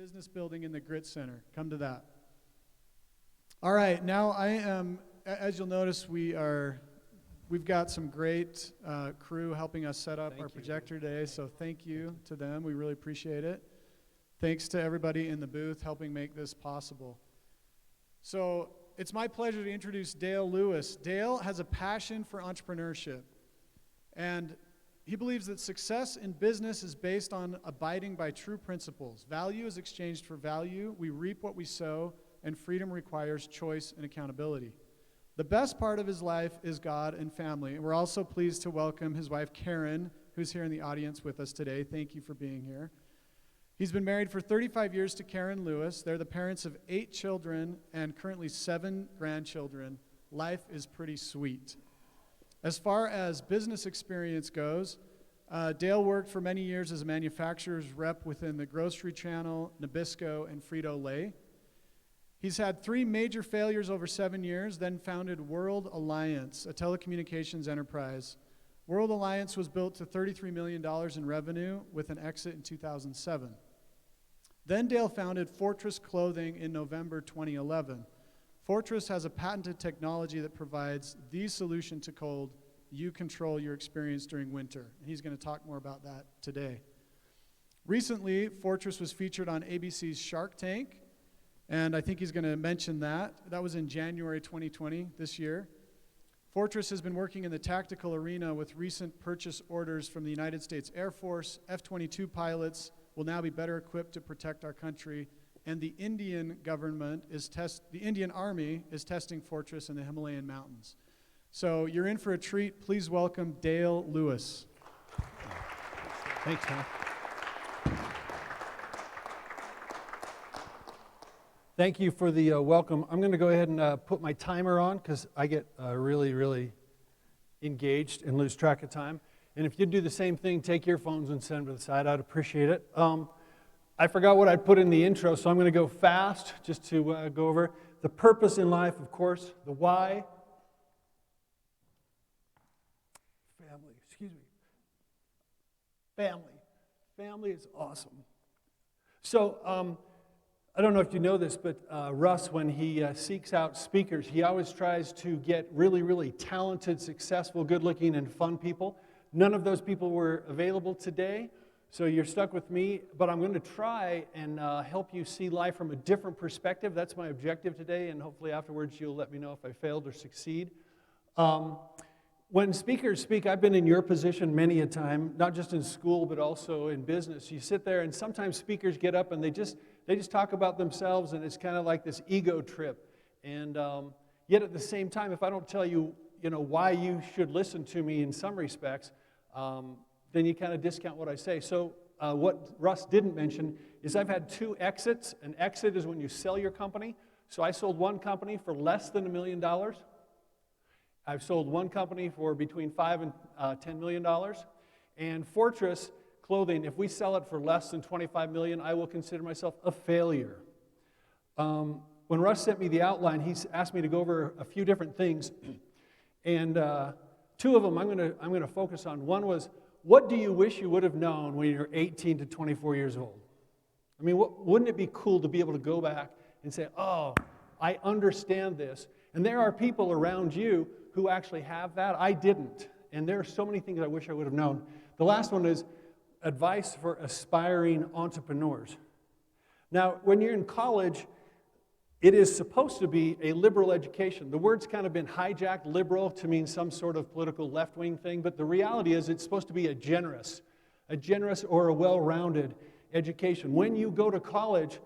business building in the Grit Center. Come to that. All right, now I am, as you'll notice, we've got some great crew helping us set up our projector today, so thank you to them. We really appreciate it. Thanks to everybody in the booth helping make this possible. So it's my pleasure to introduce Dale Lewis. Dale has a passion for entrepreneurship, and he believes that success in business is based on abiding by true principles. Value is exchanged for value. We reap what we sow, and freedom requires choice and accountability. The best part of his life is God and family. And we're also pleased to welcome his wife, Karen, who's here in the audience with us today. Thank you for being here. He's been married for 35 years to Karen Lewis. They're the parents of 8 children and currently 7 grandchildren. Life is pretty sweet. As far as business experience goes, Dale worked for many years as a manufacturer's rep within the grocery channel, Nabisco, and Frito-Lay. He's had 3 major failures over 7 years, then founded World Alliance, a telecommunications enterprise. World Alliance was built to $33 million in revenue with an exit in 2007. Then Dale founded Fortress Clothing in November 2011. Fortress has a patented technology that provides the solution to cold. You control your experience during winter. He's going to talk more about that today. Recently, Fortress was featured on ABC's Shark Tank, and I think he's going to mention that. That was in January 2020, this year. Fortress has been working in the tactical arena with recent purchase orders from the United States Air Force. F-22 pilots will now be better equipped to protect our country, and the Indian Army is testing Fortress in the Himalayan mountains. So you're in for a treat. Please welcome Dale Lewis. Thanks, Tom. Thank you for the welcome. I'm going to go ahead and put my timer on because I get really engaged and lose track of time. And if you'd do the same thing, take your phones and send them to the side. I'd appreciate it. I forgot what I'd put in the intro, so I'm going to go fast just to go over the purpose in life, of course, the why. Family is awesome. So, I don't know if you know this, but Russ, when he seeks out speakers, he always tries to get really talented, successful, good-looking, and fun people. None of those people were available today, so you're stuck with me, but I'm going to try and help you see life from a different perspective. That's my objective today, and hopefully afterwards you'll let me know if I failed or succeed. When speakers speak, I've been in your position many a time, not just in school, but also in business. You sit there, and sometimes speakers get up and they just talk about themselves, and it's kind of like this ego trip. And yet at the same time, if I don't tell you, why you should listen to me in some respects, then you kind of discount what I say. So what Russ didn't mention is I've had 2 exits. An exit is when you sell your company. So I sold one company for less than $1 million. I've sold one company for between $5 and $10 million. And Fortress Clothing, if we sell it for less than $25 million, I will consider myself a failure. When Russ sent me the outline, he's asked me to go over a few different things. And 2 of them I'm going to focus on. One was, what do you wish you would have known when you're 18 to 24 years old? I mean, wouldn't it be cool to be able to go back and say, oh, I understand this. And there are people around you who actually have that. I didn't. And there are so many things I wish I would have known. The last one is advice for aspiring entrepreneurs. Now, when you're in college, it is supposed to be a liberal education. The word's kind of been hijacked, liberal, to mean some sort of political left-wing thing, but the reality is it's supposed to be a generous or a well-rounded education. When you go to college,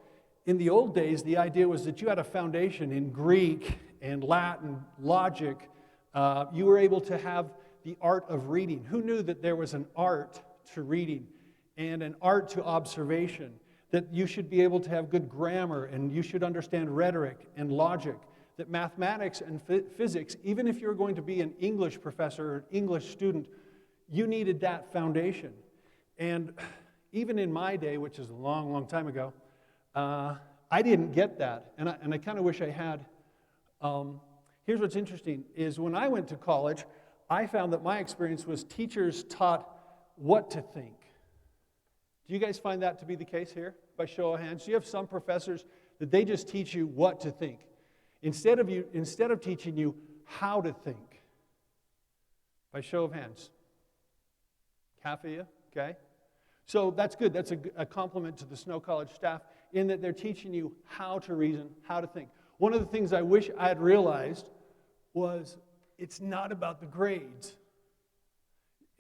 in the old days, the idea was that you had a foundation in Greek and Latin, logic. You were able to have the art of reading. Who knew that there was an art to reading and an art to observation? That you should be able to have good grammar and you should understand rhetoric and logic. That mathematics and physics, even if you're going to be an English professor or an English student, you needed that foundation. And even in my day, which is a long time ago, I didn't get that, and I kind of wish I had. Here's what's interesting, is when I went to college, I found that my experience was teachers taught what to think. Do you guys find that to be the case here, by show of hands? Do you have some professors that they just teach you what to think, instead of teaching you how to think? By show of hands. Half of you, okay? So that's good. That's a compliment to the Snow College staff in that they're teaching you how to reason, how to think. One of the things I wish I had realized was it's not about the grades.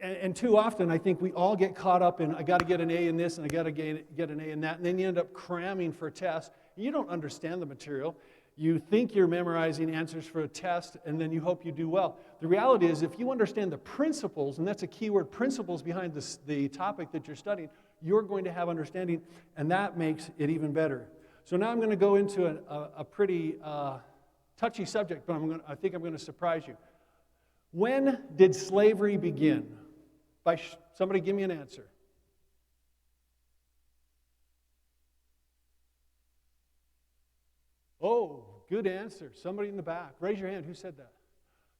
And too often, I think we all get caught up in, I got to get an A in this, and I got to get an A in that, and then you end up cramming for a test. You don't understand the material. You think you're memorizing answers for a test, and then you hope you do well. The reality is, if you understand the principles, and that's a key word, principles behind the topic that you're studying, you're going to have understanding, and that makes it even better. So now I'm going to go into a pretty touchy subject, but I think I'm going to surprise you. When did slavery begin? Somebody give me an answer. Oh, good answer. Somebody in the back. Raise your hand. Who said that?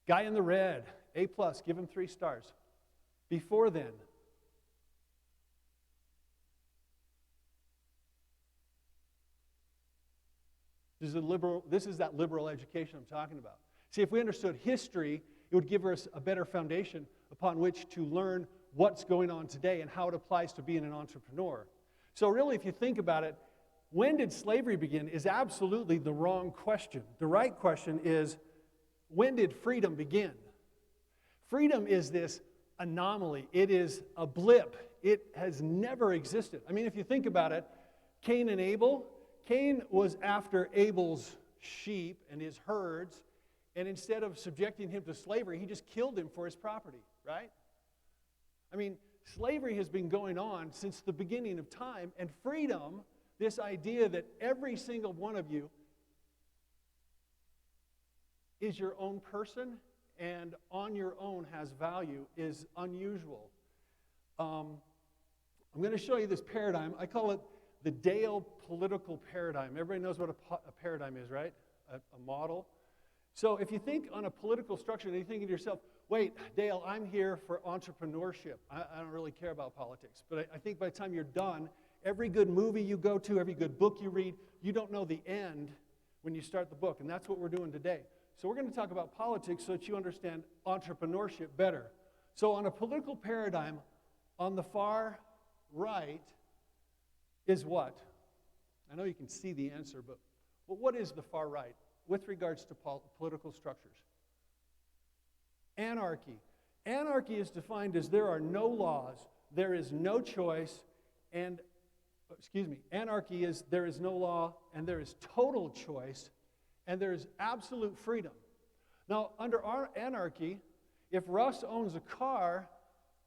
Guy in the red. A+. Give him 3 stars. Before then. This is that liberal education I'm talking about. See, if we understood history, it would give us a better foundation upon which to learn what's going on today and how it applies to being an entrepreneur. So really, if you think about it, when did slavery begin is absolutely the wrong question. The right question is, when did freedom begin? Freedom is this anomaly. It is a blip. It has never existed. I mean, if you think about it, Cain and Abel, Cain was after Abel's sheep and his herds, and instead of subjecting him to slavery, he just killed him for his property, right? I mean, slavery has been going on since the beginning of time, and freedom, this idea that every single one of you is your own person and on your own has value, is unusual. I'm going to show you this paradigm. I call it the Dale political paradigm. Everybody knows what a paradigm is, right? A model. So if you think on a political structure, then you think to yourself, wait, Dale, I'm here for entrepreneurship. I don't really care about politics. But I think by the time you're done, every good movie you go to, every good book you read, you don't know the end when you start the book. And that's what we're doing today. So we're going to talk about politics so that you understand entrepreneurship better. So on a political paradigm, on the far right is what? I know you can see the answer, but what is the far right with regards to political structures? Anarchy. Anarchy is defined as there are no laws, there is no choice, and, anarchy is there is no law, and there is total choice, and there is absolute freedom. Now, under our anarchy, if Russ owns a car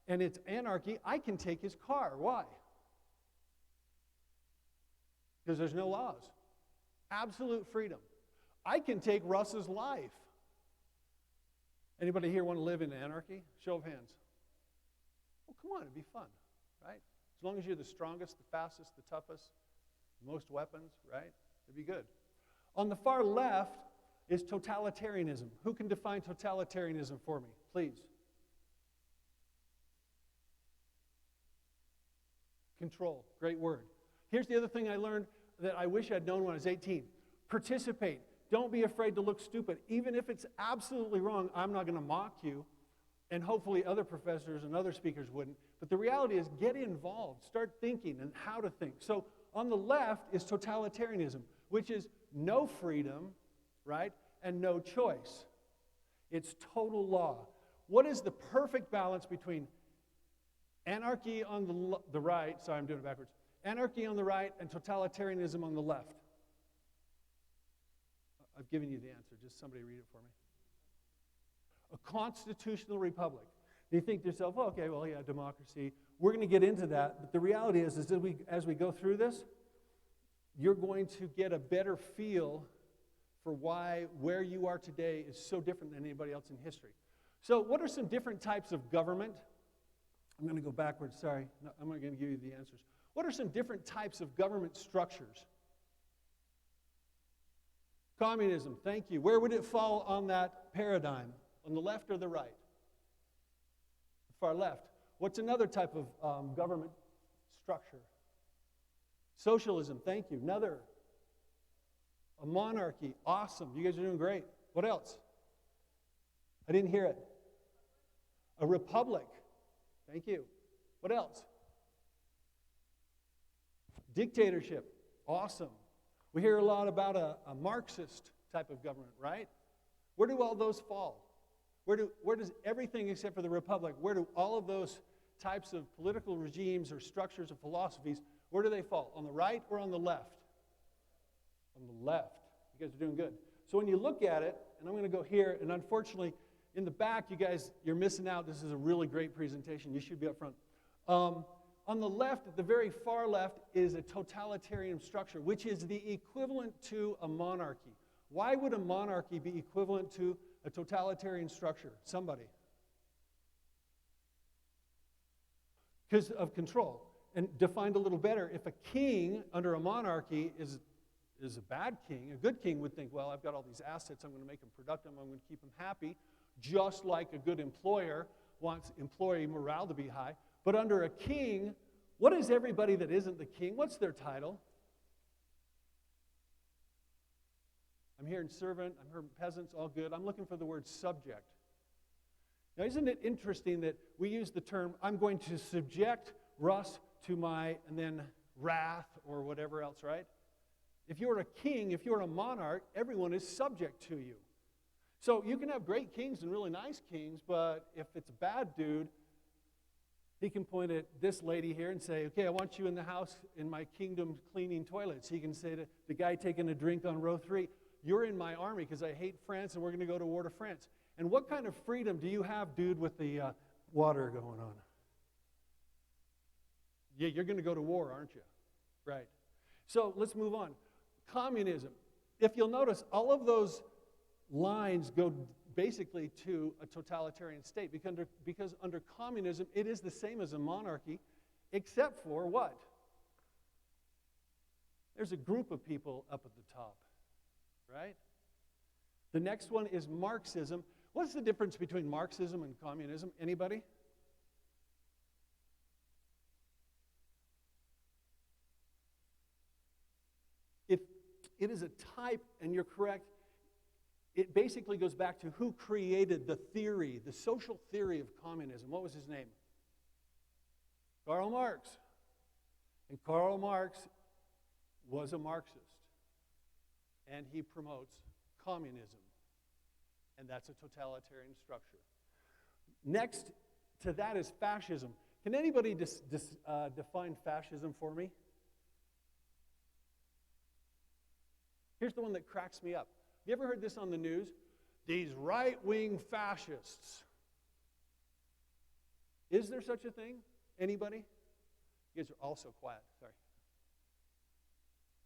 and it's anarchy, I can take his car. Why? Because there's no laws. Absolute freedom. I can take Russ's life. Anybody here want to live in anarchy? Show of hands. Well, come on, it'd be fun, right? As long as you're the strongest, the fastest, the toughest, most weapons, right? It'd be good. On the far left is totalitarianism. Who can define totalitarianism for me, please? Control, great word. Here's the other thing I learned that I wish I'd known when I was 18. Participate. Don't be afraid to look stupid. Even if it's absolutely wrong, I'm not going to mock you, and hopefully other professors and other speakers wouldn't. But the reality is, get involved. Start thinking and how to think. So on the left is totalitarianism, which is no freedom, right, and no choice. It's total law. What is the perfect balance between anarchy on the right, sorry, I'm doing it backwards, anarchy on the right and totalitarianism on the left? I've given you the answer. Just somebody read it for me. A constitutional republic. You think to yourself, oh, okay, well, yeah, democracy. We're going to get into that. But the reality is that as we go through this, you're going to get a better feel for where you are today is so different than anybody else in history. So what are some different types of government? I'm going to go backwards, sorry. No, I'm not going to give you the answers. What are some different types of government structures? Communism, thank you. Where would it fall on that paradigm? On the left or the right? The far left. What's another type of government structure. Socialism, thank you. Another. A monarchy, awesome. You guys are doing great. What else? I didn't hear it. A republic, thank you. What else? Dictatorship, awesome. We hear a lot about a Marxist type of government, right? Where do all those fall? Where does everything except for the republic, where do all of those types of political regimes or structures or philosophies, where do they fall? On the right or on the left? On the left. You guys are doing good. So when you look at it, and I'm going to go here, and unfortunately, in the back, you guys, you're missing out. This is a really great presentation. You should be up front. On the left, at the very far left, is a totalitarian structure, which is the equivalent to a monarchy. Why would a monarchy be equivalent to a totalitarian structure? Somebody. Because of control. And defined a little better, if a king under a monarchy is a bad king, a good king would think, well, I've got all these assets, I'm going to make them productive, I'm going to keep them happy, just like a good employer wants employee morale to be high. But under a king, what is everybody that isn't the king? What's their title? I'm hearing servant, I'm hearing peasants, all good. I'm looking for the word subject. Now, isn't it interesting that we use the term, I'm going to subject Russ to my, and then wrath or whatever else, right? If you're a king, if you're a monarch, everyone is subject to you. So you can have great kings and really nice kings, but if it's a bad dude, he can point at this lady here and say, okay, I want you in the house in my kingdom cleaning toilets. He can say to the guy taking a drink on row 3, you're in my army because I hate France and we're going to go to war to France. And what kind of freedom do you have, dude, with the water going on? Yeah, you're going to go to war, aren't you? Right. So let's move on. Communism. If you'll notice, all of those lines go basically to a totalitarian state because under communism, it is the same as a monarchy, except for what? There's a group of people up at the top, right? The next one is Marxism. What's the difference between Marxism and communism? Anybody? If it is a type, and you're correct, it basically goes back to who created the theory, the social theory of communism. What was his name? Karl Marx. And Karl Marx was a Marxist. And he promotes communism. And that's a totalitarian structure. Next to that is fascism. Can anybody define fascism for me? Here's the one that cracks me up. You ever heard this on the news? These right-wing fascists. Is there such a thing? Anybody? You guys are all so quiet. Sorry.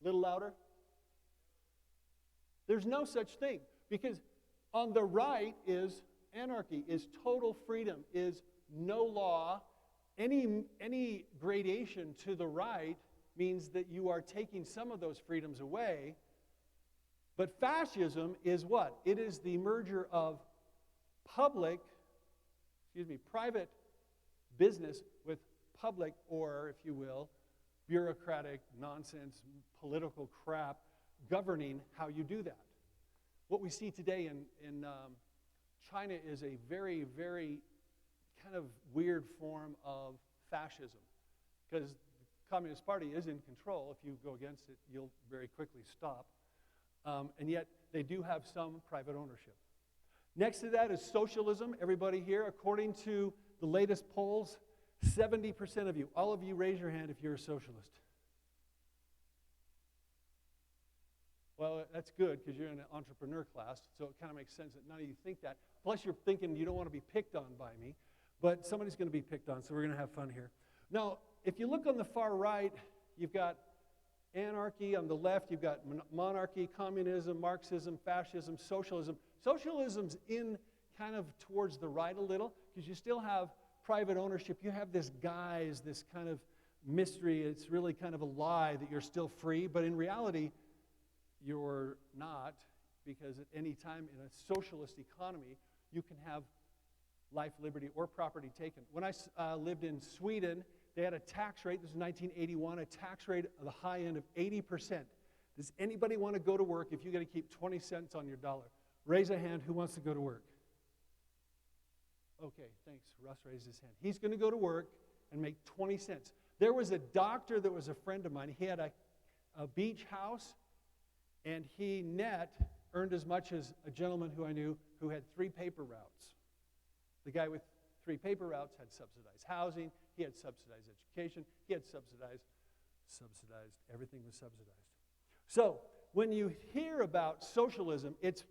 A little louder? There's no such thing. Because on the right is anarchy, is total freedom, is no law. Any gradation to the right means that you are taking some of those freedoms away. But fascism is what? It is the merger of private business with public, or if you will, bureaucratic nonsense, political crap, governing how you do that. What we see today in China is a very, very kind of weird form of fascism, because the Communist Party is in control. If you go against it, you'll very quickly stop. And yet, they do have some private ownership. Next to that is socialism. Everybody here, according to the latest polls, 70% of you, all of you raise your hand if you're a socialist. Well, that's good because you're in an entrepreneur class, so it kind of makes sense that none of you think that. Plus, you're thinking you don't want to be picked on by me, but somebody's going to be picked on, so we're going to have fun here. Now, if you look on the far right, you've got anarchy. On the left, you've got monarchy, communism, Marxism, fascism, socialism. Socialism's in kind of towards the right a little because you still have private ownership. You have this guise, this kind of mystery. It's really kind of a lie that you're still free, but in reality, you're not, because at any time in a socialist economy, you can have life, liberty, or property taken. When I lived in Sweden, they had a tax rate, this was 1981, a tax rate of the high end of 80%. Does anybody want to go to work if you got to keep 20 cents on your dollar? Raise a hand, who wants to go to work? Okay, thanks. Russ raised his hand. He's going to go to work and make 20 cents. There was a doctor that was a friend of mine. He had a beach house, and he earned as much as a gentleman who I knew who had 3 paper routes. The guy with 3 paper routes had subsidized housing, he had subsidized education, he had subsidized, everything was subsidized. So, when you hear about socialism, it's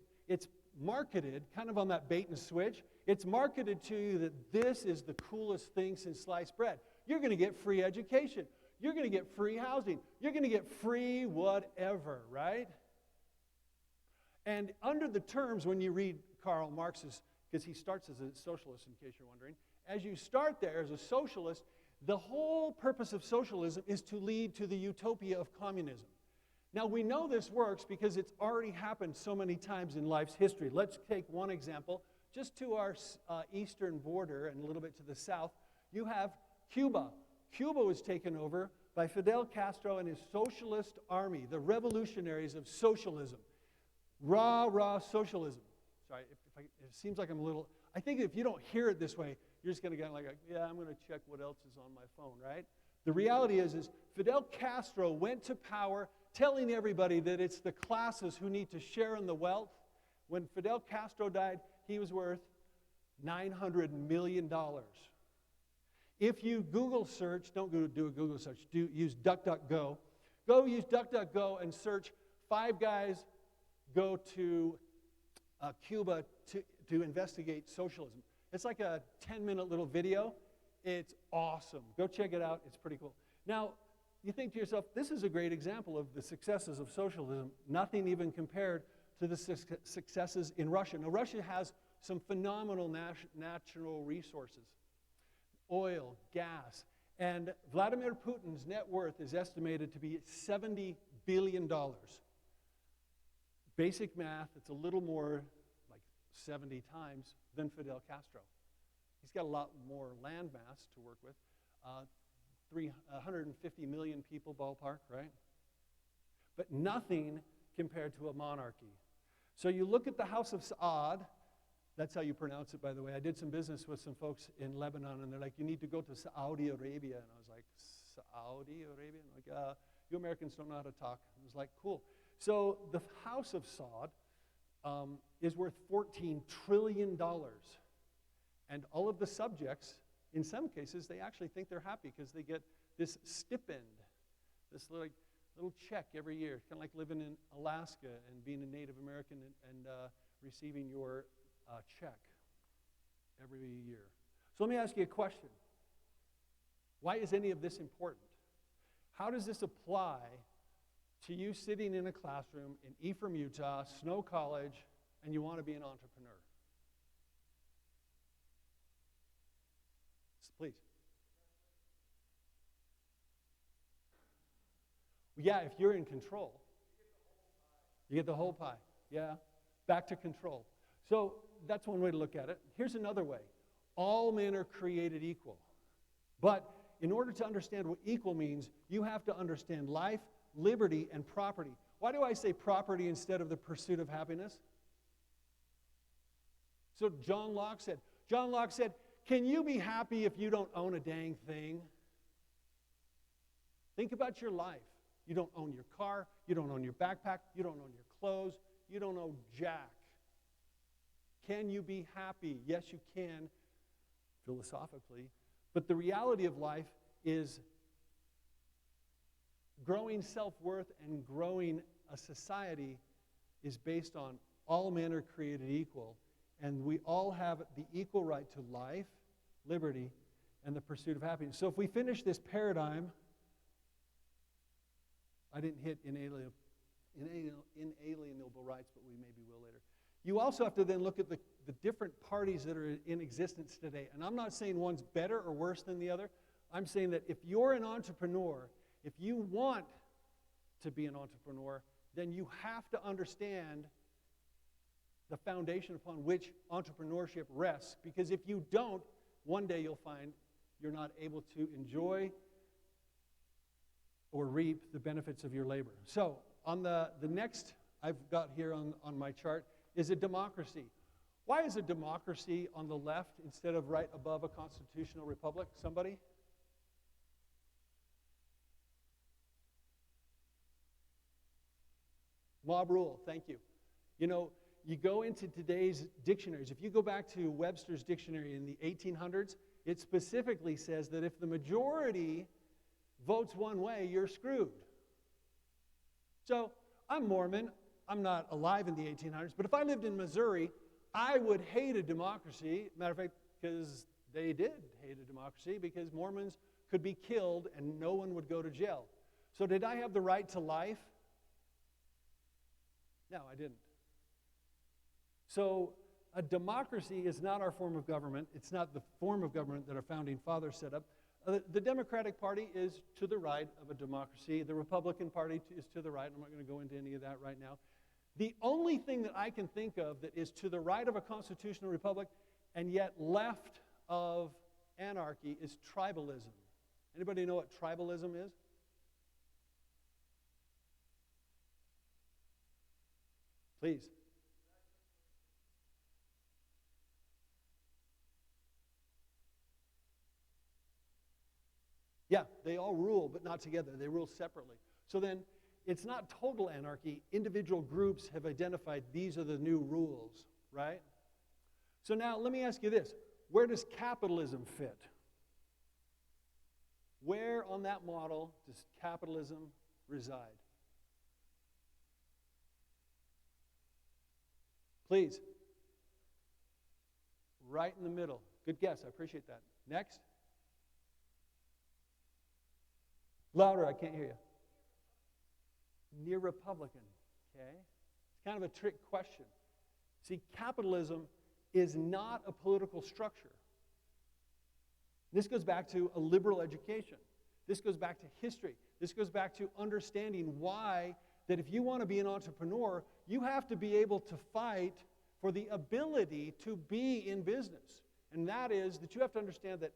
marketed kind of on that bait and switch. It's marketed to you that this is the coolest thing since sliced bread. You're going to get free education. You're going to get free housing. You're going to get free whatever, right? And under the terms, when you read Karl Marx's, because he starts as a socialist, in case you're wondering, as you start there as a socialist, the whole purpose of socialism is to lead to the utopia of communism. Now, we know this works because it's already happened so many times in life's history. Let's take one example. Just to our eastern border and a little bit to the south, you have Cuba. Cuba was taken over by Fidel Castro and his socialist army, the revolutionaries of socialism. Rah, socialism. Sorry, it seems like I'm a little... I think if you don't hear it this way, you're just going to go like, yeah, I'm going to check what else is on my phone, right? The reality is Fidel Castro went to power telling everybody that it's the classes who need to share in the wealth. When Fidel Castro died, he was worth $900 million. If you Google search, don't do a Google search, use DuckDuckGo. Go use DuckDuckGo and search 5 guys go to Cuba to investigate socialism. It's like a 10-minute little video. It's awesome. Go check it out. It's pretty cool. Now, you think to yourself, this is a great example of the successes of socialism, nothing even compared to the successes in Russia. Now, Russia has some phenomenal natural resources, oil, gas, and Vladimir Putin's net worth is estimated to be $70 billion. Basic math, it's a little more, like 70 times, than Fidel Castro. He's got a lot more land mass to work with. 150 million people ballpark, right? But nothing compared to a monarchy. So you look at the House of Saud, that's how you pronounce it, by the way. I did some business with some folks in Lebanon, and they're like, you need to go to Saudi Arabia. And I was like, Saudi Arabia? And I'm like, you Americans don't know how to talk. I was like, cool. So the House of Saud is worth $14 trillion. And all of the subjects, in some cases, they actually think they're happy because they get this stipend, this little check every year. It's kind of like living in Alaska and being a Native American and receiving your check every year. So let me ask you a question. Why is any of this important? How does this apply to you sitting in a classroom in Ephraim, Utah, Snow College, and you want to be an entrepreneur? Please. Yeah, if you're in control. You get the whole pie. Yeah. Back to control. So that's one way to look at it. Here's another way. All men are created equal. But in order to understand what equal means, you have to understand life, liberty, and property. Why do I say property instead of the pursuit of happiness? So John Locke said, can you be happy if you don't own a dang thing? Think about your life. You don't own your car. You don't own your backpack. You don't own your clothes. You don't own jack. Can you be happy? Yes, you can, philosophically. But the reality of life is growing self-worth and growing a society is based on all men are created equal. And we all have the equal right to life, liberty, and the pursuit of happiness. So if we finish this paradigm, I didn't hit inalienable rights, but we maybe will later. You also have to then look at the different parties that are in existence today. And I'm not saying one's better or worse than the other. I'm saying that if you're an entrepreneur, if you want to be an entrepreneur, then you have to understand the foundation upon which entrepreneurship rests. Because if you don't, one day you'll find you're not able to enjoy or reap the benefits of your labor. So on the next I've got here on my chart is a democracy. Why is a democracy on the left instead of right above a constitutional republic? Somebody? Mob rule, thank you. You know, you go into today's dictionaries. If you go back to Webster's dictionary in the 1800s, it specifically says that if the majority votes one way, you're screwed. So I'm Mormon. I'm not alive in the 1800s, but if I lived in Missouri, I would hate a democracy. Matter of fact, because they did hate a democracy, because Mormons could be killed and no one would go to jail. So did I have the right to life? No, I didn't. So a democracy is not our form of government. It's not the form of government that our founding fathers set up. The Democratic Party is to the right of a democracy. The Republican Party is to the right. I'm not going to go into any of that right now. The only thing that I can think of that is to the right of a constitutional republic and yet left of anarchy is tribalism. Anybody know what tribalism is? Please. Yeah, they all rule, but not together. They rule separately. So then, it's not total anarchy. Individual groups have identified these are the new rules, right? So now, let me ask you this. Where does capitalism fit? Where on that model does capitalism reside? Please. Right in the middle. Good guess. I appreciate that. Next. Louder, I can't hear you. Near Republican, okay? It's kind of a trick question. See, capitalism is not a political structure. This goes back to a liberal education. This goes back to history. This goes back to understanding why that if you want to be an entrepreneur, you have to be able to fight for the ability to be in business. And that is that you have to understand that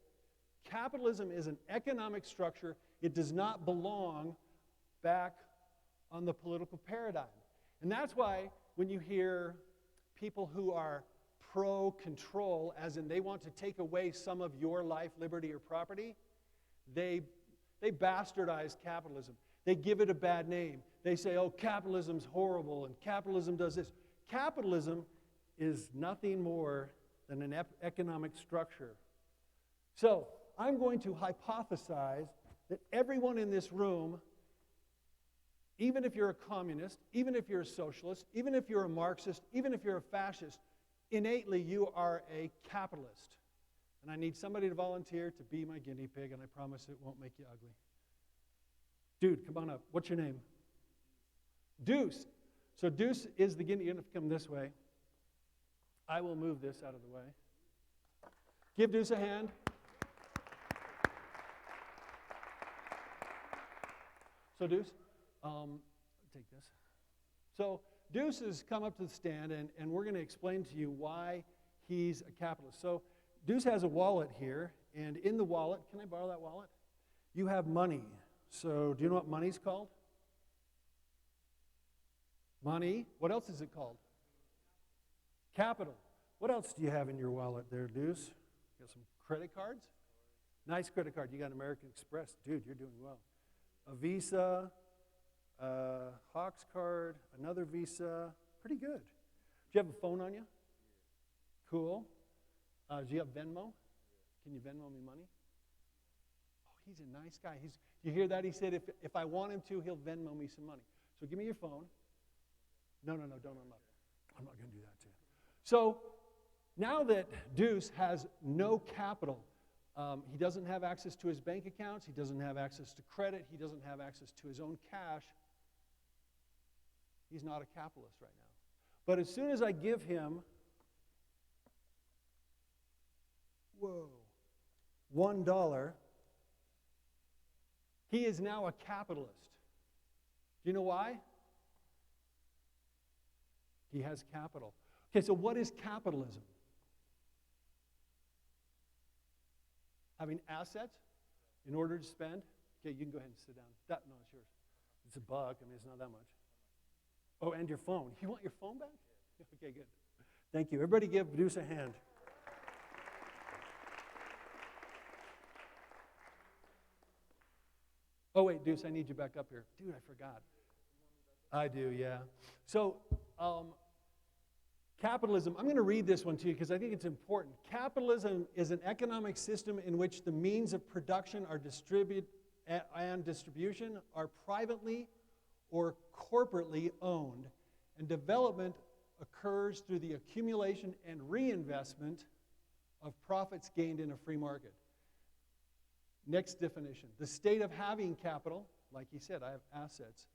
capitalism is an economic structure. It does not belong back on the political paradigm. And that's why when you hear people who are pro-control, as in they want to take away some of your life, liberty, or property, they bastardize capitalism. They give it a bad name. They say, oh, capitalism's horrible, and capitalism does this. Capitalism is nothing more than an economic structure. So I'm going to hypothesize that everyone in this room, even if you're a communist, even if you're a socialist, even if you're a Marxist, even if you're a fascist, innately you are a capitalist. And I need somebody to volunteer to be my guinea pig, and I promise it won't make you ugly. Dude, come on up. What's your name? Deuce. So Deuce is the guinea. You're going to come this way. I will move this out of the way. Give Deuce a hand. So Deuce, take this. So Deuce has come up to the stand, and we're going to explain to you why he's a capitalist. So Deuce has a wallet here, and in the wallet, can I borrow that wallet? You have money. So do you know what money's called? Money. What else is it called? Capital. What else do you have in your wallet there, Deuce? You got some credit cards? Nice credit card. You got American Express. Dude, you're doing well. A Visa, a Hawks card, another Visa. Pretty good. Do you have a phone on you? Cool. Do you have Venmo? Can you Venmo me money? Oh, he's a nice guy. You hear that? He said if I want him to, he'll Venmo me some money. So give me your phone. No, don't. I'm not going to do that to you. So now that Deuce has no capital, he doesn't have access to his bank accounts. He doesn't have access to credit. He doesn't have access to his own cash. He's not a capitalist right now. But as soon as I give him, $1, he is now a capitalist. Do you know why? He has capital. Okay, so what is capitalism? Having assets in order to spend. Okay, you can go ahead and sit down. No, it's yours. It's a buck. I mean, it's not that much. Oh, and your phone. You want your phone back? Okay, good. Thank you. Everybody give Deuce a hand. Oh, wait, Deuce, I need you back up here. Dude, I forgot. I do, yeah. So, capitalism, I'm going to read this one to you because I think it's important. Capitalism is an economic system in which the means of production are and distribution are privately or corporately owned, and development occurs through the accumulation and reinvestment of profits gained in a free market. Next definition, the state of having capital, like he said, I have assets,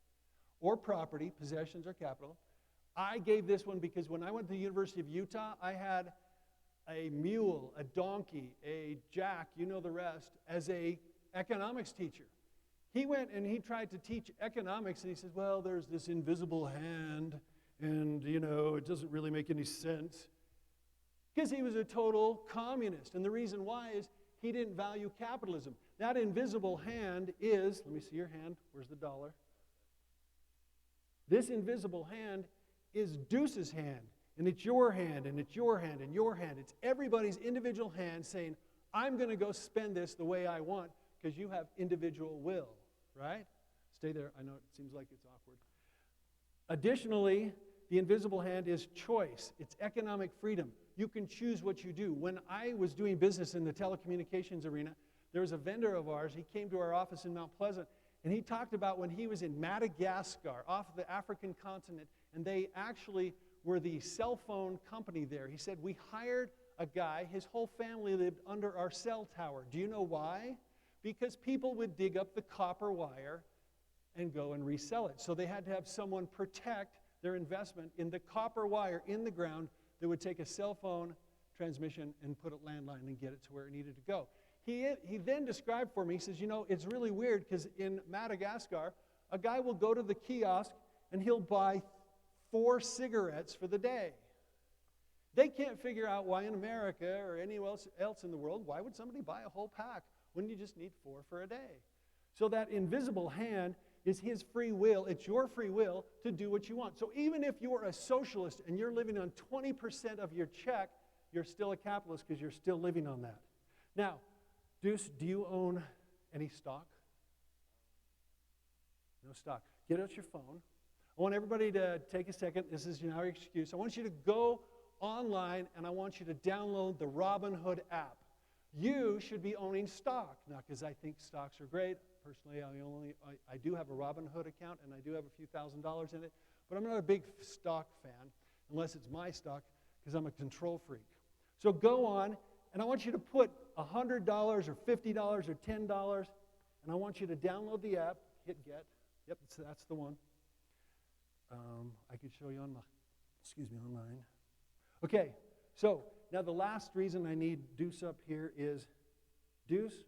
or property, possessions or capital. I gave this one because when I went to the University of Utah, I had a mule, a donkey, a jack, you know the rest, as a economics teacher. He went and he tried to teach economics, and he says, well, there's this invisible hand, and, you know, it doesn't really make any sense. Because he was a total communist. And the reason why is he didn't value capitalism. That invisible hand is, let me see your hand, where's the dollar? This invisible hand is Deuce's hand, and it's your hand, and it's your hand, and your hand. It's everybody's individual hand saying, I'm going to go spend this the way I want, because you have individual will, right? Stay there. I know it seems like it's awkward. Additionally, the invisible hand is choice. It's economic freedom. You can choose what you do. When I was doing business in the telecommunications arena, there was a vendor of ours. He came to our office in Mount Pleasant, and he talked about when he was in Madagascar, off the African continent, and they actually were the cell phone company there. He said, we hired a guy, his whole family lived under our cell tower. Do you know why? Because people would dig up the copper wire and go and resell it. So they had to have someone protect their investment in the copper wire in the ground that would take a cell phone transmission and put it landline and get it to where it needed to go. He then described for me, he says, you know, it's really weird because in Madagascar, a guy will go to the kiosk and he'll buy 4 cigarettes for the day. They can't figure out why in America or anywhere else in the world, why would somebody buy a whole pack when you just need 4 for a day? So that invisible hand is his free will. It's your free will to do what you want. So even if you're a socialist and you're living on 20% of your check, you're still a capitalist because you're still living on that. Now, Deuce, do you own any stock? No stock. Get out your phone. I want everybody to take a second. This is your excuse. I want you to go online and I want you to download the Robinhood app. You should be owning stock. Not because I think stocks are great. Personally, I do have a Robinhood account and I do have a few $1,000s in it, but I'm not a big stock fan unless it's my stock because I'm a control freak. So go on and I want you to put $100 or $50 or $10 and I want you to download the app, hit get. Yep, that's the one. I could show you online. Okay, so now the last reason I need Deuce up here is, Deuce,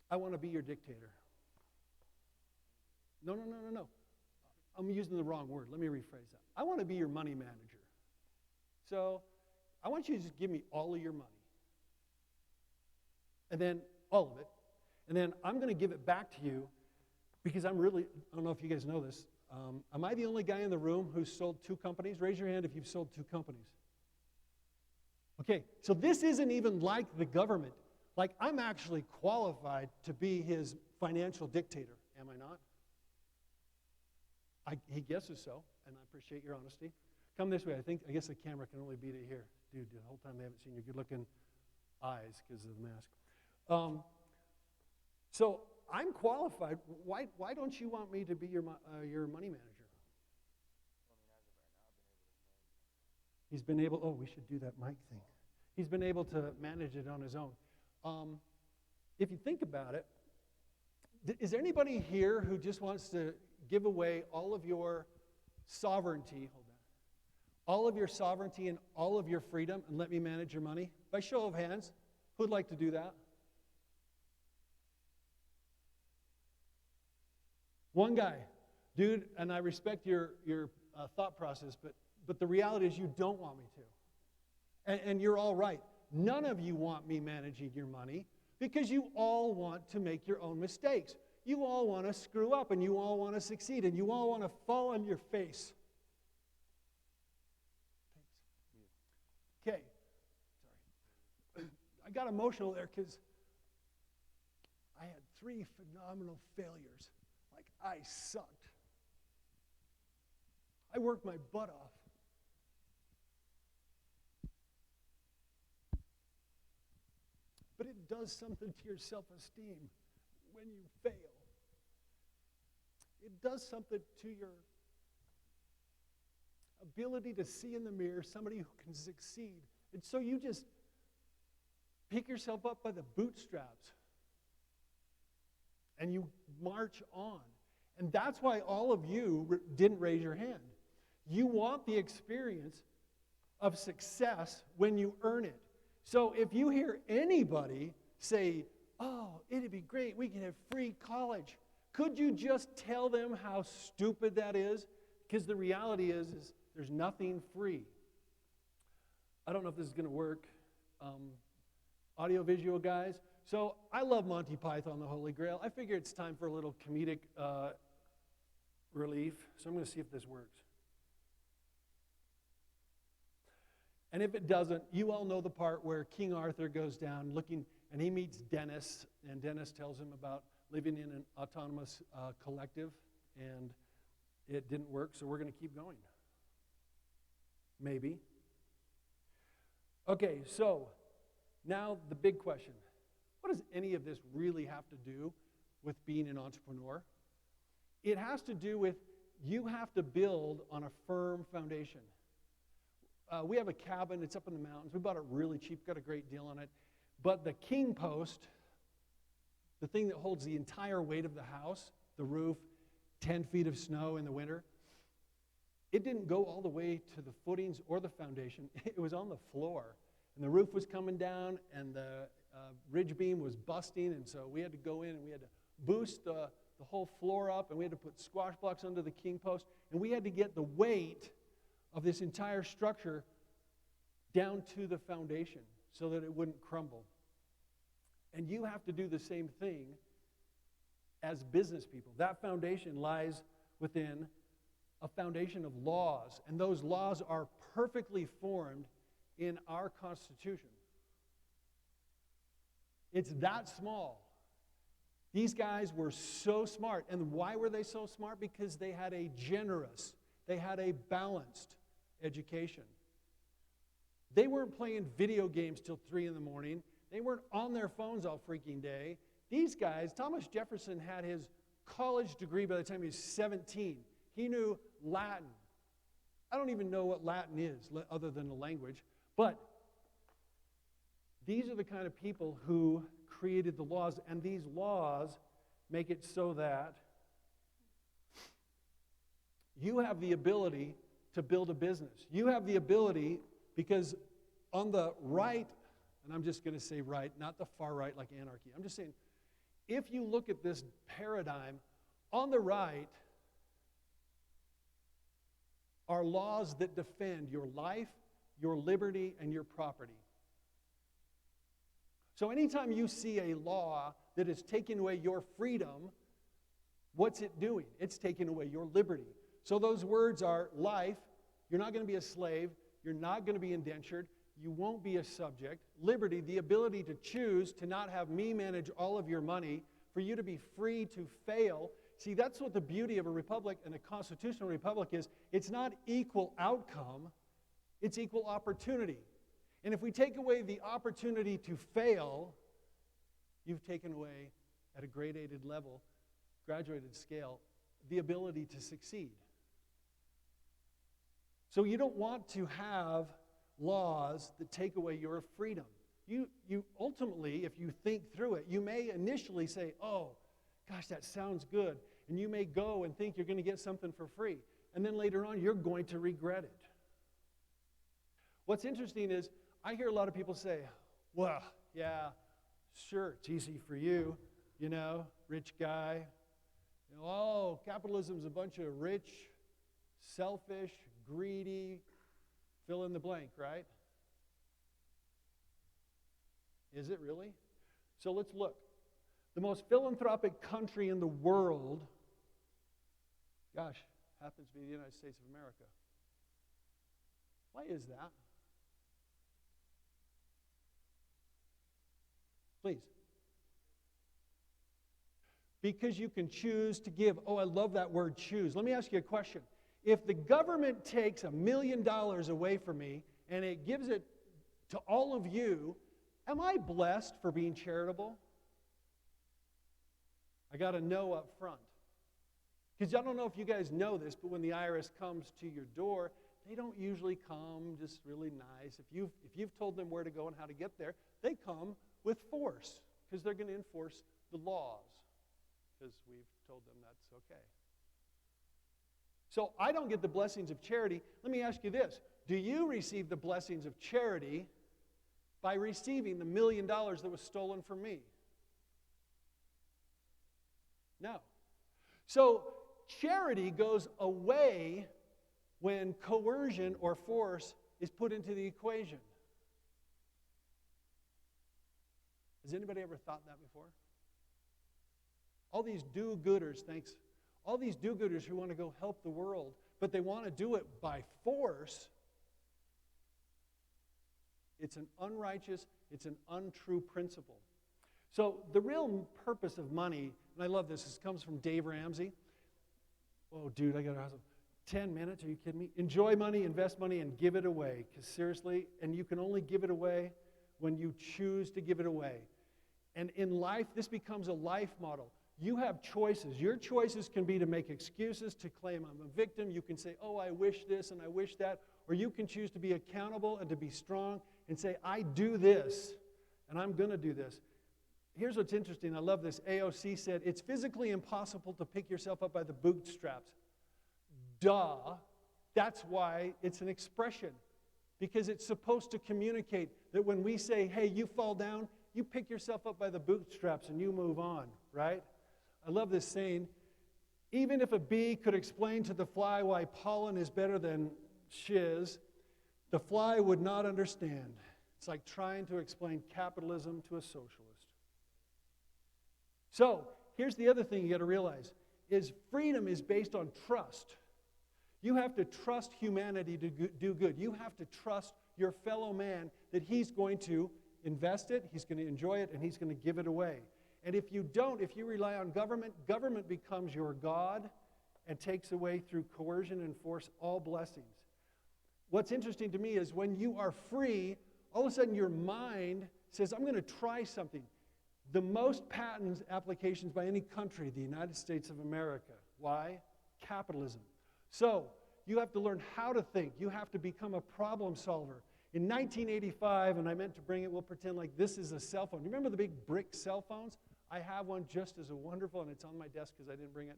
I want to be your dictator. No. I'm using the wrong word. Let me rephrase that. I want to be your money manager. So I want you to just give me all of your money. And then all of it. And then I'm going to give it back to you because I don't know if you guys know this. Am I the only guy in the room who's sold 2 companies? Raise your hand if you've sold 2 companies. Okay, so this isn't even like the government. Like, I'm actually qualified to be his financial dictator, am I not? He guesses so, and I appreciate your honesty. Come this way. I guess the camera can only beat it here. Dude, the whole time they haven't seen your good-looking eyes because of the mask. So I'm qualified. Why don't you want me to be your money manager? He's been able, we should do that mic thing. He's been able to manage it on his own. If you think about it, is there anybody here who just wants to give away all of your sovereignty, all of your sovereignty and all of your freedom and let me manage your money? By show of hands, who'd like to do that? One guy. Dude, and I respect your thought process, but the reality is you don't want me to. And you're all right. none of you want me managing your money because you all want to make your own mistakes. You all want to screw up, and you all want to succeed, and you all want to fall on your face. Okay, sorry. I got emotional there because I had 3 phenomenal failures. Like, I sucked. I worked my butt off. But it does something to your self-esteem when you fail. It does something to your ability to see in the mirror somebody who can succeed. And so you just pick yourself up by the bootstraps and you march on. And that's why all of you didn't raise your hand. You want the experience of success when you earn it. So if you hear anybody say, oh, it'd be great, we can have free college, could you just tell them how stupid that is? Because the reality is there's nothing free. I don't know if this is going to work. Audio-visual guys. So I love Monty Python, the Holy Grail. I figure it's time for a little comedic relief. So I'm going to see if this works. And if it doesn't, you all know the part where King Arthur goes down looking, and he meets Dennis, and Dennis tells him about living in an autonomous collective, and it didn't work, so we're going to keep going. Maybe. Okay, so now the big question. What does any of this really have to do with being an entrepreneur? It has to do with you have to build on a firm foundation. We have a cabin, it's up in the mountains. We bought it really cheap, got a great deal on it. But the king post, the thing that holds the entire weight of the house, the roof, 10 feet of snow in the winter, it didn't go all the way to the footings or the foundation. It was on the floor. And the roof was coming down, and the ridge beam was busting, and so we had to go in and we had to boost the whole floor up, and we had to put squash blocks under the king post, and we had to get the weight of this entire structure down to the foundation so that it wouldn't crumble. And you have to do the same thing as business people. That foundation lies within a foundation of laws, and those laws are perfectly formed in our Constitution. It's that small. These guys were so smart. And why were they so smart? Because they had a generous, they had a balanced education. They weren't playing video games till 3 in the morning. They weren't on their phones all freaking day. These guys, Thomas Jefferson had his college degree by the time he was 17. He knew Latin. I don't even know what Latin is other than a language, but these are the kind of people who created the laws, and these laws make it so that you have the ability to build a business. You have the ability, because on the right, and I'm just going to say right, not the far right like anarchy. I'm just saying, if you look at this paradigm, on the right are laws that defend your life, your liberty, and your property. So anytime you see a law that is taking away your freedom, what's it doing? It's taking away your liberty. So those words are life, you're not going to be a slave, you're not going to be indentured, you won't be a subject. Liberty, the ability to choose to not have me manage all of your money, for you to be free to fail. See, that's what the beauty of a republic and a constitutional republic is. It's not equal outcome, it's equal opportunity. And if we take away the opportunity to fail, you've taken away, at a gradated level, graduated scale, the ability to succeed. So you don't want to have laws that take away your freedom. You ultimately, if you think through it, you may initially say, oh, gosh, that sounds good. And you may go and think you're going to get something for free. And then later on, you're going to regret it. What's interesting is, I hear a lot of people say, well, yeah, sure, it's easy for you, you know, rich guy. You know, oh, capitalism's a bunch of rich, selfish, greedy, fill in the blank, right? Is it really? So let's look. The most philanthropic country in the world, gosh, happens to be the United States of America. Why is that? Please. Because you can choose to give. Oh, I love that word, choose. Let me ask you a question. If the government takes $1 million away from me and it gives it to all of you, am I blessed for being charitable? I got to know up front. Because I don't know if you guys know this, but when the IRS comes to your door, they don't usually come just really nice. If you've told them where to go and how to get there, they come with force because they're going to enforce the laws because we've told them that's okay. So I don't get the blessings of charity. Let me ask you this. Do you receive the blessings of charity by receiving the $1 million that was stolen from me? No. So charity goes away when coercion or force is put into the equation. Has anybody ever thought that before? All these do-gooders, all these do-gooders who want to go help the world, but they want to do it by force. It's an unrighteous, it's an untrue principle. So the real purpose of money, and I love this comes from Dave Ramsey. Oh, dude, I got to have 10 minutes. Are you kidding me? Enjoy money, invest money, and give it away. Because seriously, and you can only give it away when you choose to give it away. And in life, this becomes a life model. You have choices. Your choices can be to make excuses, to claim I'm a victim. You can say, oh, I wish this and I wish that. Or you can choose to be accountable and to be strong and say, I do this, and I'm going to do this. Here's what's interesting. I love this. AOC said, it's physically impossible to pick yourself up by the bootstraps. Duh. That's why it's an expression. Because it's supposed to communicate that when we say, hey, you fall down, you pick yourself up by the bootstraps and you move on, right? I love this saying. Even if a bee could explain to the fly why pollen is better than shiz, the fly would not understand. It's like trying to explain capitalism to a socialist. So, here's the other thing you got to realize, is freedom is based on trust. You have to trust humanity to do good. You have to trust your fellow man that he's going to invest it, he's going to enjoy it, and he's going to give it away. And if you don't, if you rely on government, government becomes your God and takes away through coercion and force all blessings. What's interesting to me is when you are free, all of a sudden your mind says, I'm going to try something. The most patent applications by any country, the United States of America. Why? Capitalism. So, you have to learn how to think. You have to become a problem solver. In 1985, and I meant to bring it, we'll pretend like this is a cell phone. You remember the big brick cell phones? I have one just as wonderful, and it's on my desk because I didn't bring it.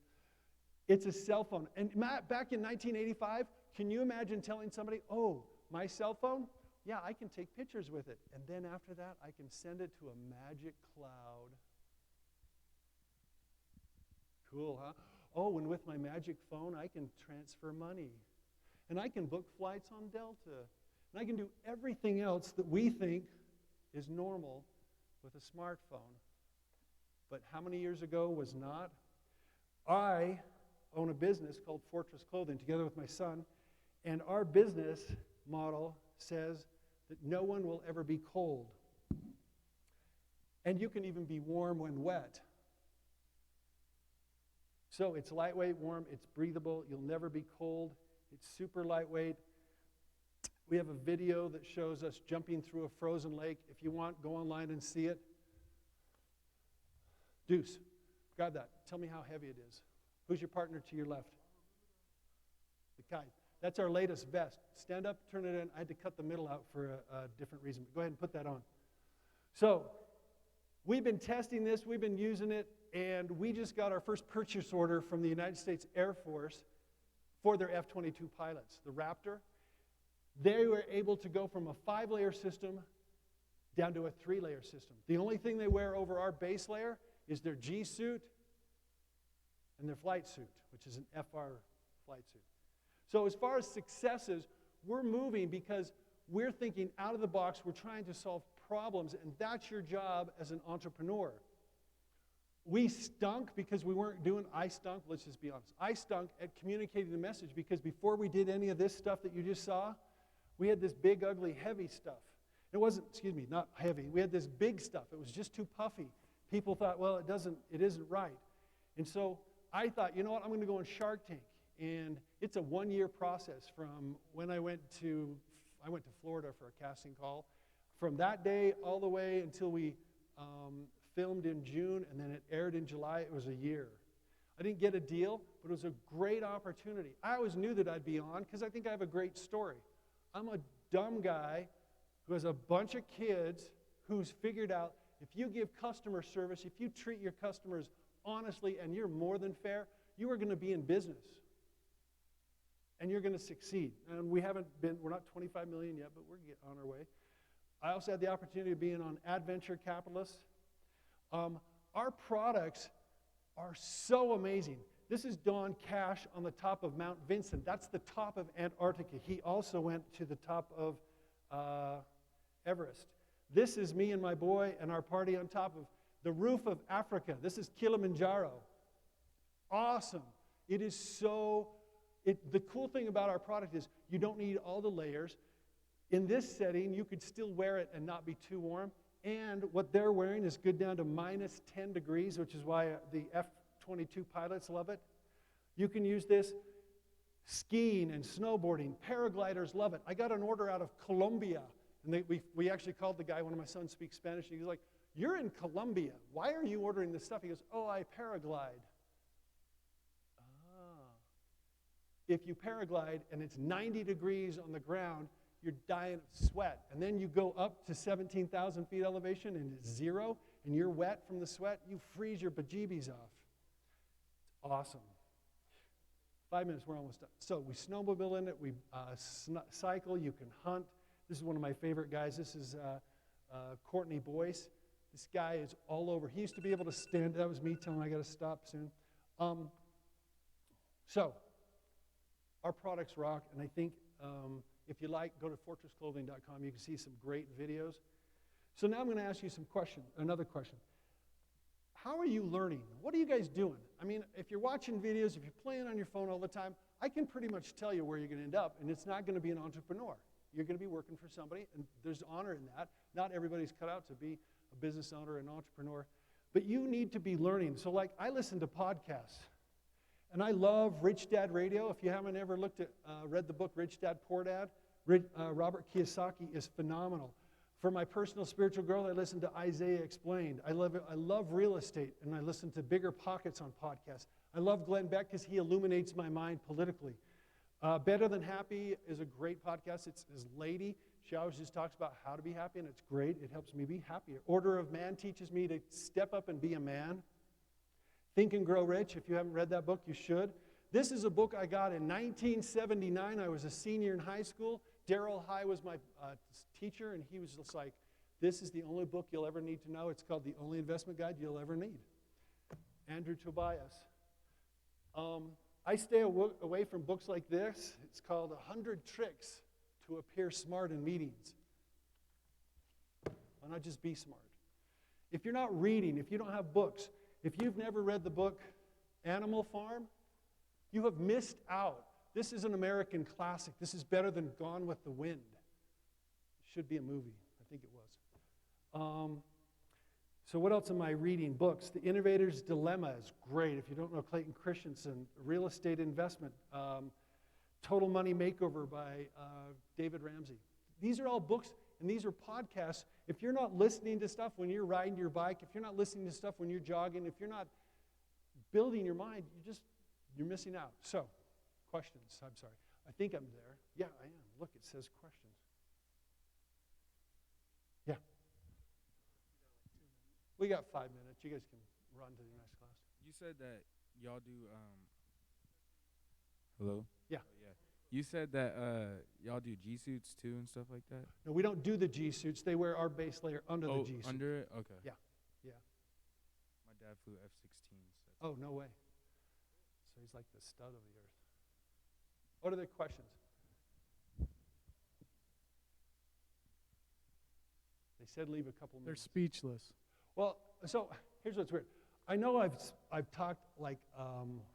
It's a cell phone. And back in 1985, can you imagine telling somebody, oh, my cell phone? Yeah, I can take pictures with it. And then after that, I can send it to a magic cloud. Cool, huh? Oh, and with my magic phone, I can transfer money. And I can book flights on Delta. And I can do everything else that we think is normal with a smartphone. But how many years ago was not? I own a business called Fortress Clothing together with my son. And our business model says that no one will ever be cold. And you can even be warm when wet. So it's lightweight, warm, it's breathable, you'll never be cold, it's super lightweight. We have a video that shows us jumping through a frozen lake. If you want, go online and see it. Deuce, grab that. Tell me how heavy it is. Who's your partner to your left? The kite. That's our latest vest. Stand up, turn it in. I had to cut the middle out for a different reason. But go ahead and put that on. So, we've been testing this, we've been using it, and we just got our first purchase order from the United States Air Force for their F-22 pilots, the Raptor. They were able to go from a 5-layer system down to a 3-layer system. The only thing they wear over our base layer is their G suit and their flight suit, which is an FR flight suit. So as far as successes, we're moving because we're thinking out of the box. We're trying to solve problems, and that's your job as an entrepreneur. We stunk because I stunk, let's just be honest. I stunk at communicating the message because before we did any of this stuff that you just saw, we had this big, ugly, heavy stuff. It wasn't, not heavy. We had this big stuff. It was just too puffy. People thought, well, it isn't right. And so I thought, you know what, I'm going to go on Shark Tank. And it's a 1-year process from when I went to Florida for a casting call. From that day all the way until we filmed in June, and then it aired in July, it was a year. I didn't get a deal, but it was a great opportunity. I always knew that I'd be on because I think I have a great story. I'm a dumb guy who has a bunch of kids who's figured out if you give customer service, if you treat your customers honestly and you're more than fair, you are going to be in business. And you're going to succeed. And we're not 25 million yet, but we're getting on our way. I also had the opportunity of being on Adventure Capitalists. Our products are so amazing. This is Don Cash on the top of Mount Vincent. That's the top of Antarctica. He also went to the top of Everest. This is me and my boy and our party on top of the roof of Africa. This is Kilimanjaro. Awesome. It is so... the cool thing about our product is you don't need all the layers. In this setting, you could still wear it and not be too warm. And what they're wearing is good down to minus 10 degrees, which is why the F-22 pilots love it. You can use this skiing and snowboarding. Paragliders love it. I got an order out of Colombia. And we actually called the guy, one of my sons speaks Spanish, and he was like, "You're in Colombia. Why are you ordering this stuff?" He goes, "Oh, I paraglide." If you paraglide and it's 90 degrees on the ground, you're dying of sweat. And then you go up to 17,000 feet elevation and it's 0, and you're wet from the sweat, you freeze your bejeebies off. It's awesome. 5 minutes, we're almost done. So we snowmobile in it, we cycle, you can hunt. This is one of my favorite guys. This is Courtney Boyce. This guy is all over. He used to be able to stand. That was me telling him I got to stop soon. So our products rock, and I think if you like, go to fortressclothing.com. You can see some great videos. So now I'm going to ask you another question. How are you learning? What are you guys doing? I mean, if you're watching videos, if you're playing on your phone all the time, I can pretty much tell you where you're going to end up, and it's not going to be an entrepreneur. You're going to be working for somebody, and there's honor in that. Not everybody's cut out to be a business owner, an entrepreneur, but you need to be learning. So like, I listen to podcasts. And I love Rich Dad Radio. If you haven't ever read the book Rich Dad, Poor Dad, Robert Kiyosaki is phenomenal. For my personal spiritual growth, I listen to Isaiah Explained. I love real estate, and I listen to Bigger Pockets on podcasts. I love Glenn Beck because he illuminates my mind politically. Better Than Happy is a great podcast. It's his lady. She always just talks about how to be happy, and it's great. It helps me be happier. Order of Man teaches me to step up and be a man. Think and Grow Rich. If you haven't read that book, you should. This is a book I got in 1979. I was a senior in high school. Darrell High was my teacher, and he was just like, "This is the only book you'll ever need to know. It's called The Only Investment Guide You'll Ever Need." Andrew Tobias. I stay away from books like this. It's called 100 Tricks to Appear Smart in Meetings. Why not just be smart? If you're not reading, if you don't have books, if you've never read the book Animal Farm, you have missed out. This is an American classic. This is better than Gone with the Wind. It should be a movie. I think it was. So what else am I reading? Books. The Innovator's Dilemma is great. If you don't know Clayton Christensen, Real Estate Investment, Total Money Makeover by David Ramsey. These are all books, and these are podcasts. If you're not listening to stuff when you're riding your bike, if you're not listening to stuff when you're jogging, if you're not building your mind, you're missing out. So, questions. I'm sorry. I think I'm there. Yeah, I am. Look, it says questions. Yeah. We got 5 minutes. You guys can run to the next class. You said that y'all do, hello? Yeah. Oh, yeah. You said that y'all do G suits too and stuff like that? No, we don't do the G suits. They wear our base layer under the G suit. Under it? Okay. Yeah. My dad flew F-16s. Oh, no way. So he's like the stud of the earth. What are the questions? I said leave a couple They're minutes. speechless. Well, so here's what's weird. I know I've talked like,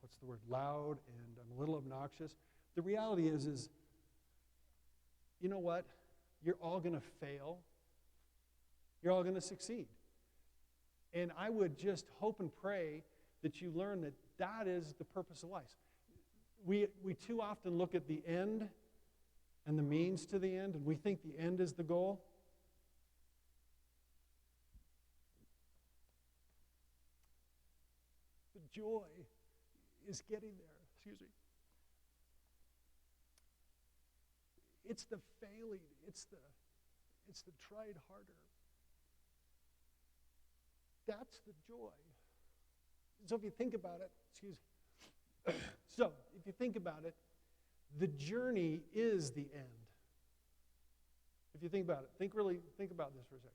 what's the word, loud, and I'm a little obnoxious. The reality is, you know what? You're all going to fail. You're all going to succeed. And I would just hope and pray that you learn that that is the purpose of life. We too often look at the end and the means to the end, and we think the end is the goal. The joy is getting there. Excuse me. It's the failing. It's the tried harder. That's the joy. So if you think about it, excuse me. So if you think about it, the journey is the end. If you think about it, think about this for a second.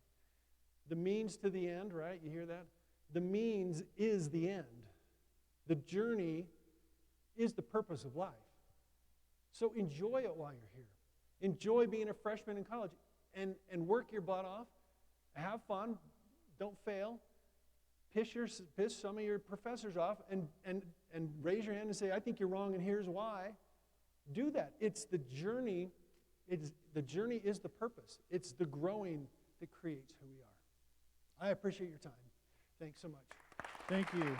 The means to the end, right? You hear that? The means is the end. The journey is the purpose of life. So enjoy it while you're here. Enjoy being a freshman in college and work your butt off. Have fun. Don't fail. Piss some of your professors off and raise your hand and say, I think you're wrong and here's why. Do that. It's the journey. The journey is the purpose. It's the growing that creates who we are. I appreciate your time. Thanks so much. Thank you.